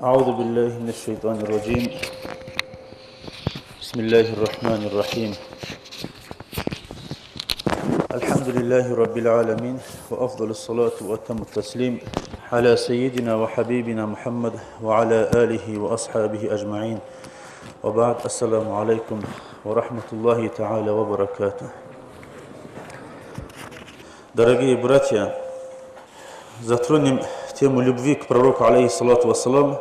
أعوذ بالله من الشيطان الرجيم بسم الله الرحمن الرحيم الحمد لله رب العالمين وأفضل الصلاة وأتم التسليم على سيدنا وحبيبنا محمد وعلى آله وأصحابه أجمعين وبعد السلام عليكم ورحمة الله تعالى وبركاته. Дорогие братья, затронем тему любви к пророку, алейхиссалату вассалам,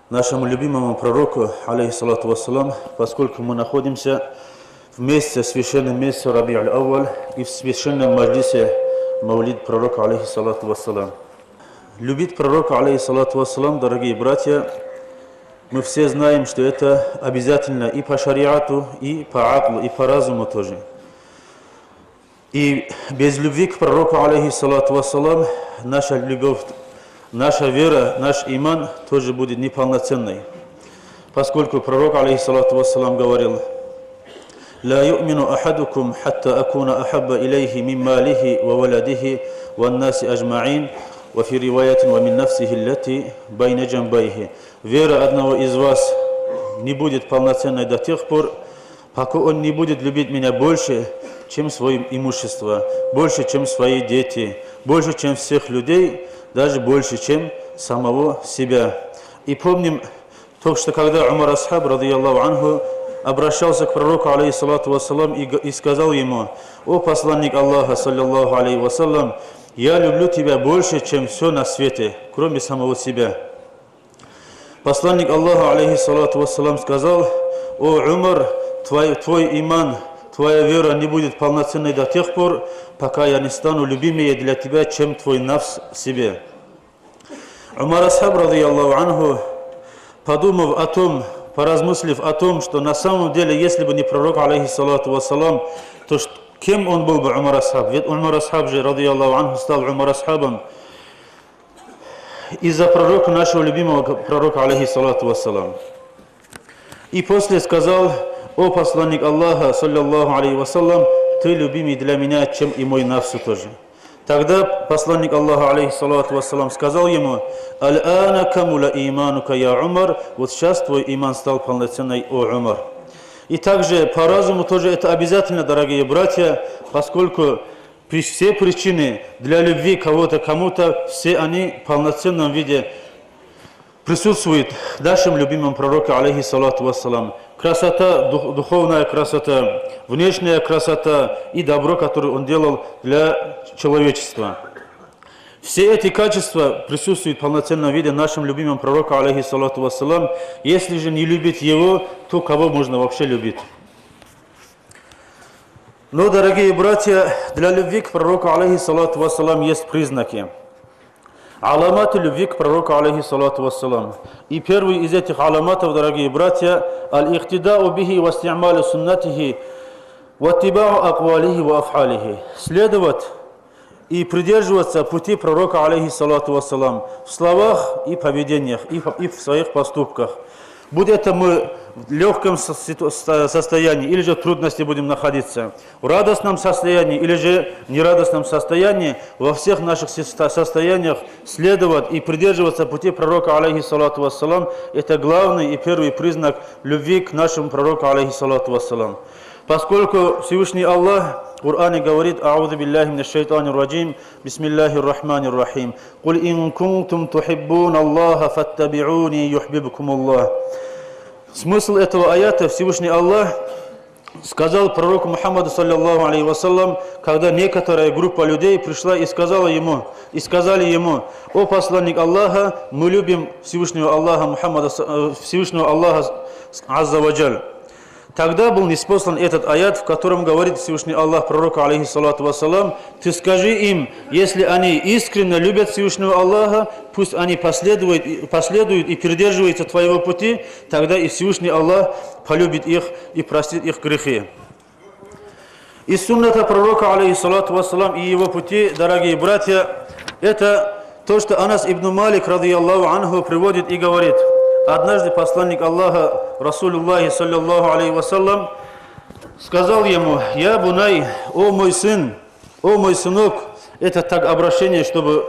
нашему любимому пророку, алейхиссалату вассалам, поскольку мы находимся в месяце, священном месяце Раби аль-Авваль и в священном маджлисе Маулид пророка, алейхиссалату вассалам. Любить пророка, алейхиссалату вассалам, дорогие братья, мы все знаем, что это обязательно и по шариату, и по аклу, и по разуму тоже. И без любви к пророку, алейхиссалату вассалам, наша любовь, наша вера, наш иман тоже будет неполноценной. Поскольку пророк, алейхиссалату вассалам, говорил: «Ла ю'мину ахадукум хатта акуна ахабба илейхи мин малихи ва валадихи ван наси аджмаин ва фи риваятин ва мин нафсихи лати байна джамбайхи». Вера одного из вас не будет полноценной до тех пор, пока он не будет любить меня больше, чем свое имущество, больше, чем свои дети, больше, чем всех людей, даже больше, чем самого себя. И помним только что, когда Умар Асхаб, радийаллаху анху, обращался к пророку, алейхиссалату вассалам, и сказал ему: «О посланник Аллаха, саллиллаху алейхи вассалам, я люблю тебя больше, чем все на свете, кроме самого себя». Посланник Аллаха, алейхиссалату вассалам, сказал: «О Умар, твой иман, твоя вера не будет полноценной до тех пор, пока я не стану любимее для тебя, чем твой нафс себе». Умар Асхаб, радийаллаху анху, подумав о том, поразмыслив о том, что на самом деле, если бы не пророк, алейхиссалату вассалам, то кем он был бы, Умар Асхаб? Ведь Умар Асхаб же, радийаллаху анху, стал Умар Асхабом из-за пророка, нашего любимого пророка, алейхиссалату вассалам. И после сказал: «О посланник Аллаха, саллиллаху алейхи вассалам, ты любимый для меня, чем и мой нафс тоже». Тогда посланник Аллаха, алейхиссалату вассалам, сказал ему: «Аль-ана камула иманука, я Умар», вот сейчас твой иман стал полноценный, о Умар. И также по разуму тоже это обязательно, дорогие братья, поскольку все причины для любви кого-то кому-то, все они в полноценном виде присутствуют в нашем любимом пророке, алейхиссалату вассалам. Красота, духовная красота, внешняя красота и добро, которое он делал для человечества. Все эти качества присутствуют в полноценном виде в нашем любимом пророке, алейхиссалату вассалам. Если же не любить его, то кого можно вообще любить? Но, дорогие братья, для любви к пророку, алейхиссалату вассалам, есть признаки. Аламаты любви к пророку, алейхиссалату вассалам. И первый из этих аламатов, дорогие братья, аль-ихтидау бихи ва сти'малу суннатихи ва тибау аквалихи ва аф'алихи. Следовать и придерживаться пути пророка, алейхиссалату вассалам, в словах и поведениях, и в своих поступках. Будь это мы в легком состоянии, или же в трудности будем находиться, в радостном состоянии, или же в нерадостном состоянии, во всех наших состояниях следовать и придерживаться пути пророка, алейхиссалату вассалам, это главный и первый признак любви к нашему пророку, алейхиссалату вассалам. Поскольку Всевышний Аллах в Коране говорит: «А'удhu биллахи минаш шайтанир раджим, бисмиллахир рахманир рахим, куль ин кунтум тухиббуна Аллаха фаттаби'уни юхбибкум Аллах». Смысл этого аята: Всевышний Аллах сказал пророку Мухаммаду, саллиллаху алейхи вассалам, когда некоторая группа людей пришла и сказали ему: «О посланник Аллаха, мы любим Всевышнего Аллаха Мухаммада, Всевышнего Аллаха азза ва джаль». Тогда был ниспослан этот аят, в котором говорит Всевышний Аллах пророку, алейхиссалату вассалам: «Ты скажи им, если они искренне любят Всевышнего Аллаха, пусть они последуют и придерживаются твоего пути, тогда и Всевышний Аллах полюбит их и простит их грехи». Из сунната пророка, алейхиссалату вассалам, и его пути, дорогие братья, это то, что Анас ибн Малик, радийаллаху анху, приводит и говорит: однажды посланник Аллаха, Расулуллахи, саллиллаху алейхи вассалам, сказал ему: «Я бунай, о мой сын, о мой сынок». Это так обращение, чтобы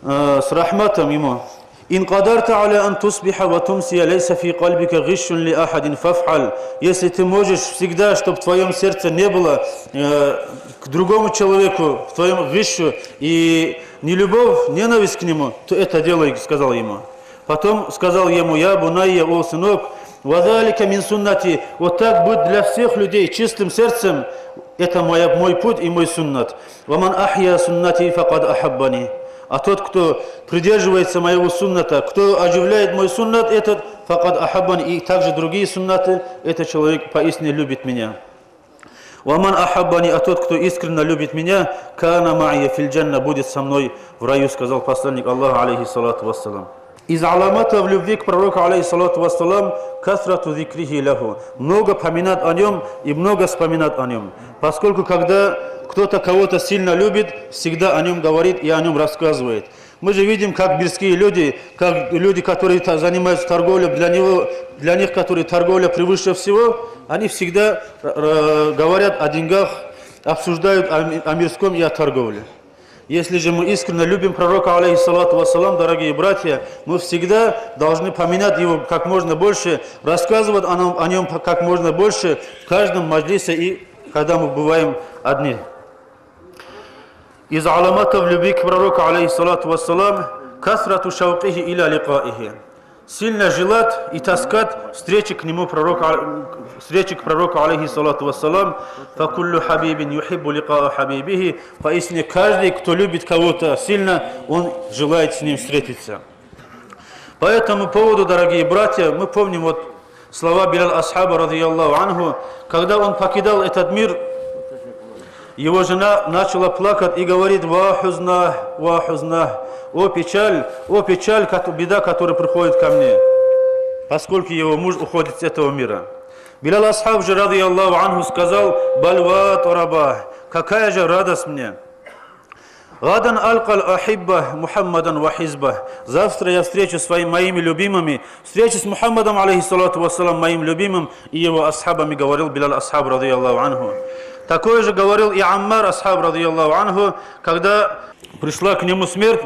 с рахматом ему. «Ин кадарта аля ан тусбиха ва тумсия лейса фи кальбика гишшун ли ахадин фафхаль». Если ты можешь всегда, чтобы в твоем сердце не было к другому человеку, в твоем гишшу и не любовь, ненависть к нему, то это делай, сказал ему. Потом сказал ему: «Я бунайя, о сынок, вадалика мин суннати». Вот так быть для всех людей чистым сердцем, это мой путь и мой суннат. «Ваман ахья суннати факад ахаббани». А тот, кто придерживается моего сунната, кто оживляет мой суннат, этот факад ахаббани, и также другие суннаты, этот человек поистине любит меня. «Ваман ахаббани», а тот, кто искренне любит меня, кана ма'ия фил джанна, будет со мной в раю, сказал посланник Аллаха, алейхиссалату вассалам. Из аламатов любви к пророку, алейхиссалату вассалам, касрату зикрихи лаху. Много поминать о нем и много вспоминать о нем. Поскольку когда кто-то кого-то сильно любит, всегда о нем говорит и о нем рассказывает. Мы же видим, как мирские люди, как люди, которые занимаются торговлей, для них, которые торговля превыше всего, они всегда говорят о деньгах, обсуждают о мирском и о торговле. Если же мы искренне любим пророка, алейхиссалату вассалам, дорогие братья, мы всегда должны поминать его как можно больше, рассказывать о нем как можно больше в каждом маджлисе и когда мы бываем одни. Из аламатов любви к пророку, алейхиссалату вассалам, касрату шаукихи иля ликаихи. Сильно желать и таскать встречи к нему, встречи к пророку, алейхиссалату вассалам. «Факуллю хабибин юхиббу ликаа хабибихи». Поистине каждый, кто любит кого-то сильно, он желает с ним встретиться. По этому поводу, дорогие братья, мы помним вот слова Билал Асхаба, радийаллаху анху, когда он покидал этот мир, его жена начала плакать и говорит: «Ва хузна, ва хузна». О печаль, беда, которая приходит ко мне, поскольку его муж уходит с этого мира. Билал Асхаб же, радийаллаху анху, сказал: «Бальва тараба, какая же радость мне! Гадан алкал ахибба Мухаммадан ва хизба». Завтра я встречу с моими любимыми, встречу с Мухаммадом, алейхиссалату вассалам, моим любимым и его асхабами, говорил Билал Асхаб, радийаллаху анху. Такое же говорил и Аммар асхаб, радийаллаху анху, когда пришла к нему смерть.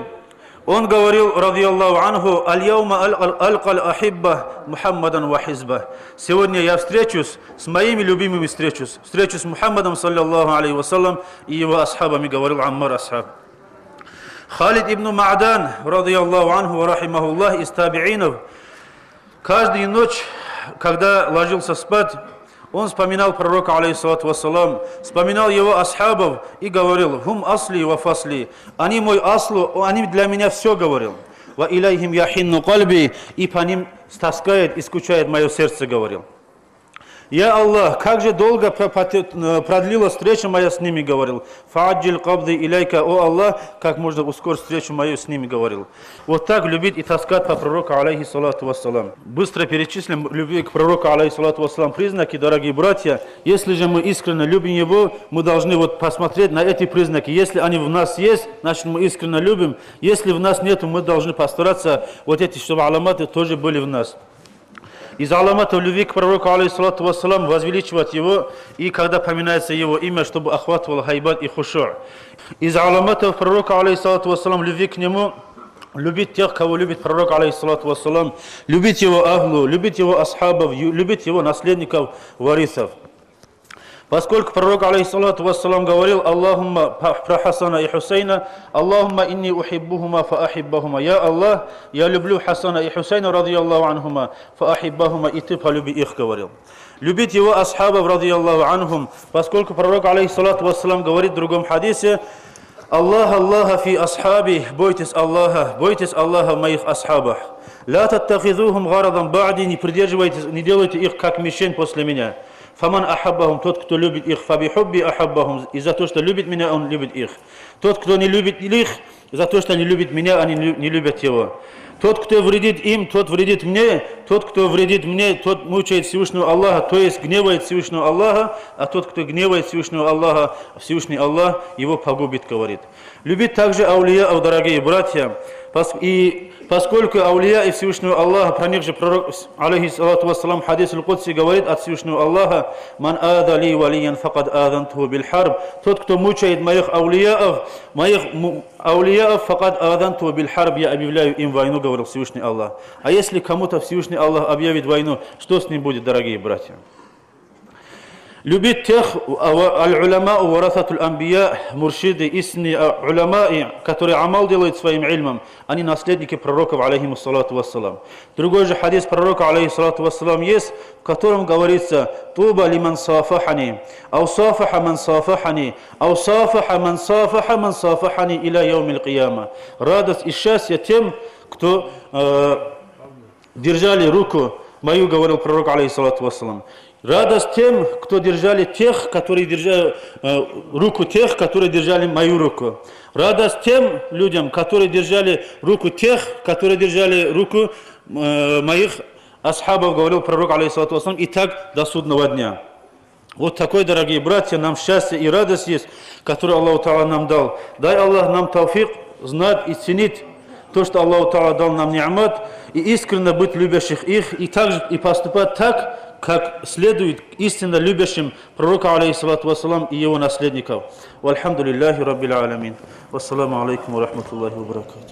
Он говорил, радийаллаху анху: «Аль-яума алкал ахибба Мухаммадан ва хизба». Сегодня я встречусь с моими любимыми, встречусь с Мухаммадом, саллаллаху алейхи вассалям, и его асхабами, говорил Аммар асхаб. Халид ибн Ма'дан, радийаллаху анху ва рахимахуллах, из табиинов, каждую ночь, когда ложился спать, он вспоминал пророка, алейхиссалату вассалам, вспоминал его асхабов и говорил: «Хум асли ва фасли». Они мой аслу, они для меня все, говорил. «Ва иляйхим яхинну кальби», и по ним таскает и скучает мое сердце, говорил. «Я Аллах, как же долго продлилась встреча моя с ними», говорил. «Фааджил кабды иляйка», о Аллах, как можно ускорить встречу мою с ними, говорил. Вот так любить и таскать по пророку, алейхиссалату вассалам. Быстро перечислим любви к пророку, алейхиссалату вассалам признаки, дорогие братья. Если же мы искренне любим его, мы должны вот посмотреть на эти признаки. Если они в нас есть, значит мы искренне любим. Если в нас нет, мы должны постараться вот эти, чтобы аламаты тоже были в нас. Из аламатов любви к пророку, алейхиссалату вассалам, возвеличивать его, и когда поминается его имя, чтобы охватывал хайбат и хушур. Из аламатов пророка, алейхиссалату вассалам, любви к нему, любить тех, кого любит пророк, алейхиссалату вассалам, любить его ахлу, любить его асхабов, любить его наследников, варисов. Поскольку пророк, алейхиссалату вассалам, говорил: «Аллахумма», про Хасана и Хусейна: «Аллахумма инни ухиббухума фа ахиббахума». Я Аллах, я люблю Хасана и Хусейна, радийаллаху анхума, фа ахиббахума, и ты полюби их, говорил. Любить его асхабов, радийаллаху анхум, поскольку пророк, алейхиссалату вассалам, говорит в другом хадисе: «Аллах, Аллаха фи асхаби», бойтесь Аллаха в моих асхабах. «Ла таттахизухум гарадан ба'ди», не придерживайтесь, не делайте их как мишень после меня. «Фаман ахаббахум», тот, кто любит их, «фабихубби ахаббахум», и за то, что любит меня, он любит их. Тот, кто не любит их, за то, что не любит меня, они не любят его. Тот, кто вредит им, тот вредит мне. Тот, кто вредит мне, тот мучает Всевышнего Аллаха, то есть гневает Всевышнего Аллаха. А тот, кто гневает Всевышнего Аллаха, Всевышний Аллах его погубит, говорит. Любить также аулия, дорогие братья. И поскольку аулия и Всевышнего Аллаха, про них же пророк, алейхиссалату вассалам, хадис аль-Кудси говорит от Всевышнего Аллаха: «Ман ада ли валиян факад адантуху биль харб». Тот, кто мучает моих аулияов, факад адантуху биль харб, я объявляю им войну, говорил Всевышний Аллах. А если кому-то Всевышний Аллах объявит войну, что с ним будет, дорогие братья? Любить тех аль-уляма, варататуль амбия, муршиды, истинные уляма, которые амал делают своим ильмом, они наследники пророков, алейхиссалату вассалам. Другой же хадис пророка, алейхиссалату вассалам, есть, в котором говорится: «Туба лиман сафахани, ау сафаха ман сафахани, ау сафаха ман сафахани иля яумил кияма». Радость и счастье тем, кто держали руку мою, говорил пророк, алейхиссалату вассалам. Радость тем, кто держали тех, которые держали руку тех, которые держали мою руку. Радость тем людям, которые держали руку тех, которые держали руку моих асхабов, говорил пророк, алейхиссалату вассалам, и так до судного дня. Вот такой, дорогие братья, нам счастье и радость есть, которую Аллах Та'ала нам дал. Дай Аллах нам тауфик знать и ценить то, что Аллах Та'ала дал нам ни'мат, и искренне быть любящих их, и также и поступать так, как следует истинно любящим пророка, алейхиссалату вассалам, и его наследников. Вальхамдулиллахи раббил аламин. Вассаламу алейкум ва рахматуллахи ва баракатух.